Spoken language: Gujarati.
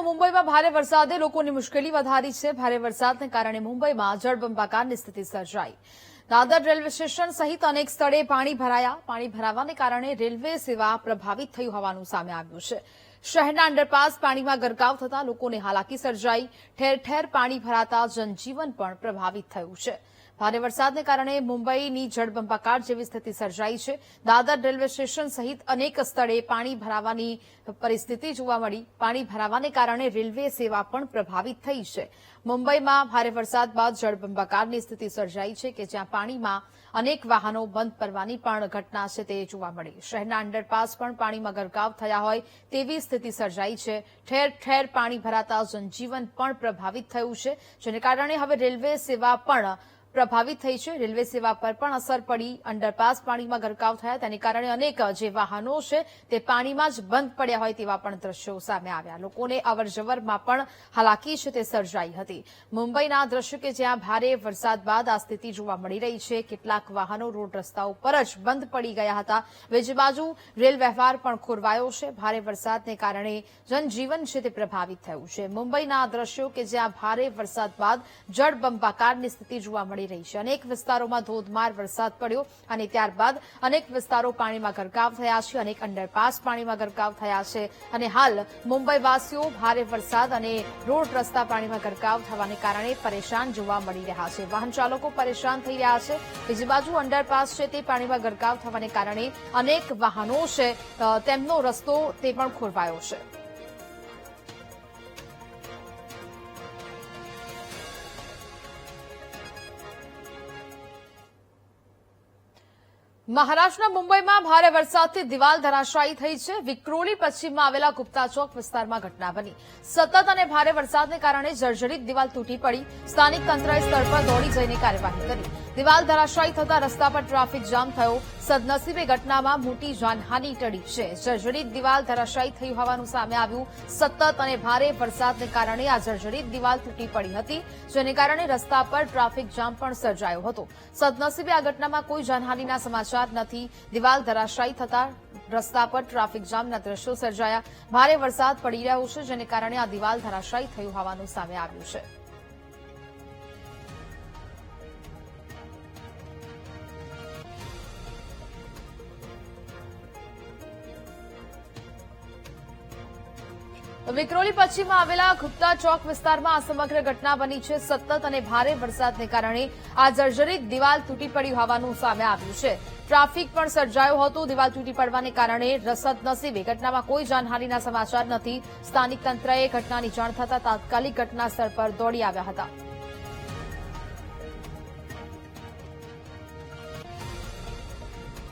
તો મુંબઈમાં ભારે વરસાદે લોકોની મુશ્કેલી વધારી છે। ભારે વરસાદને કારણે મુંબઈમાં જળબંબાકારની સ્થિતિ સર્જાઈ। દાદર રેલવે સ્ટેશન સહિત અનેક સ્થળે પાણી ભરાયા। પાણી ભરાવાને કારણે રેલવે સેવા પ્રભાવિત થઈ હોવાનું સામે આવ્યું છે। શહેરના અંડરપાસ પાણીમાં ગરકાવ થતા લોકોને હાલાકી સર્જાઈ। ઠેર ઠેર પાણી ભરાતા જનજીવન પણ પ્રભાવિત થયું છે। ભારે વરસાદને કારણે મુંબઈની જળબંબાકાર જેવી સ્થિતિ સર્જાઈ છે। દાદર રેલવે સ્ટેશન સહિત અનેક સ્થળે પાણી ભરાવાની પરિસ્થિતિ જોવા મળી। પાણી ભરાવાને કારણે રેલવે સેવા પણ પ્રભાવિત થઈ છે। મુંબઈમાં ભારે વરસાદ બાદ જળબંબાકારની સ્થિતિ સર્જાઈ છે કે જ્યાં પાણીમાં અનેક વાહનો બંધ પડવાની પણ ઘટના છે તે જોવા મળી। શહેરના અંડરપાસ પણ પાણીમાં ગરકાવ થયા હોય તેવી સ્થિતિ સર્જાઈ છે। ઠેર ઠેર પાણી ભરાતા જનજીવન પણ પ્રભાવિત થયું છે, જેને કારણે હવે રેલવે સેવા પણ પ્રભાવિત થઈ છે। રેલવે સેવા પર પણ અસર પડી। અંડરપાસ પાણીમાં ગરકાવ થયા તેને કારણે અનેક જે વાહનો છે તે પાણીમાં જ બંધ પડ્યા હોય તેવા પણ દ્રશ્યો સામે આવ્યા। લોકોને અવરજવરમાં પણ હાલાકી છે તે સર્જાઈ હતી। મુંબઈના દ્રશ્ય કે જ્યાં ભારે વરસાદ બાદ આ સ્થિતિ જોવા મળી રહી છે। કેટલાક વાહનો રોડ રસ્તા ઉપર જ બંધ પડી ગયા હતા। બીજી બાજુ રેલ વ્યવહાર પણ ખોરવાયો છે। ભારે વરસાદને કારણે જનજીવન છે તે પ્રભાવિત થયું છે। મુંબઈના દ્રશ્યો કે જ્યાં ભારે વરસાદ બાદ જળબંબાકારની સ્થિતિ જોવા મળી રહી છે। અનેક વિસ્તારોમાં ધોધમાર વરસાદ પડ્યો અને ત્યારબાદ અનેક વિસ્તારો પાણીમાં ગરકાવ થયા છે। અનેક અંડરપાસ પાણીમાં ગરકાવ થયા છે અને હાલ મુંબઈવાસીઓ ભારે વરસાદ અને રોડ રસ્તા પાણીમાં ગરકાવ થવાને કારણે પરેશાન જોવા મળી રહ્યા છે। વાહન ચાલકો પરેશાન થઈ રહ્યા છે। બીજી બાજુ અંડરપાસ છે તે પાણીમાં ગરકાવ થવાને કારણે અનેક વાહનો છે તેમનો રસ્તો તે પણ ખોરવાયો છે। મહારાષ્ટ્રના મુંબઈમાં ભારે વરસાદથી દિવાલ ધરાશાયી થઈ છે। વિક્રોલી પશ્ચિમમાં આવેલા ગુપ્તા ચોક વિસ્તારમાં ઘટના બની। સતત અને ભારે વરસાદને કારણે જર્જરિત દિવાલ તૂટી પડી। સ્થાનિક તંત્રએ સ્થળ પર દોડી જઈને કાર્યવાહી કરી। દિવાલ ધરાશાયી થતા રસ્તા પર ટ્રાફિક જામ થયો। સદનસીબે ઘટનામાં મોટી જાનહાનિ ટળી છે। જર્જરિત દિવાલ ધરાશાયી થઈ હોવાનું સામે આવ્યું। સતત અને ભારે વરસાદને કારણે આ જર્જરિત દિવાલ તૂટી પડી હતી, જેને કારણે રસ્તા પર ટ્રાફિક જામ પણ સર્જાયો હતો। સદનસીબે આ ઘટનામાં કોઈ જાનહાનિના સમાચાર નથી। દિવાલ ધરાશાયી થતા રસ્તા પર ટ્રાફિક જામના દ્રશ્યો સર્જાયા। ભારે વરસાદ પડી રહ્યો છે, જેને કારણે આ દિવાલ ધરાશાયી થયું હોવાનું સામે આવ્યું છે। વિક્રોલી પશ્ચિમમાં આવેલા ગુપ્તા ચોક વિસ્તારમાં આ સમગ્ર ઘટના બની છે। સતત અને ભારે વરસાદને કારણે આ જર્જરિત દિવાલ તૂટી પડી હોવાનું સામે આવ્યું છે। ટ્રાફિક પણ સર્જાયો હતો। દિવાલ તૂટી પડવાને કારણે સદનસીબે ઘટનામાં કોઈ જાનહાનિના સમાચાર નથી। સ્થાનિક તંત્રએ ઘટનાની જાણ થતાં તાત્કાલિક ઘટના સ્થળ પર દોડી આવ્યા હતા।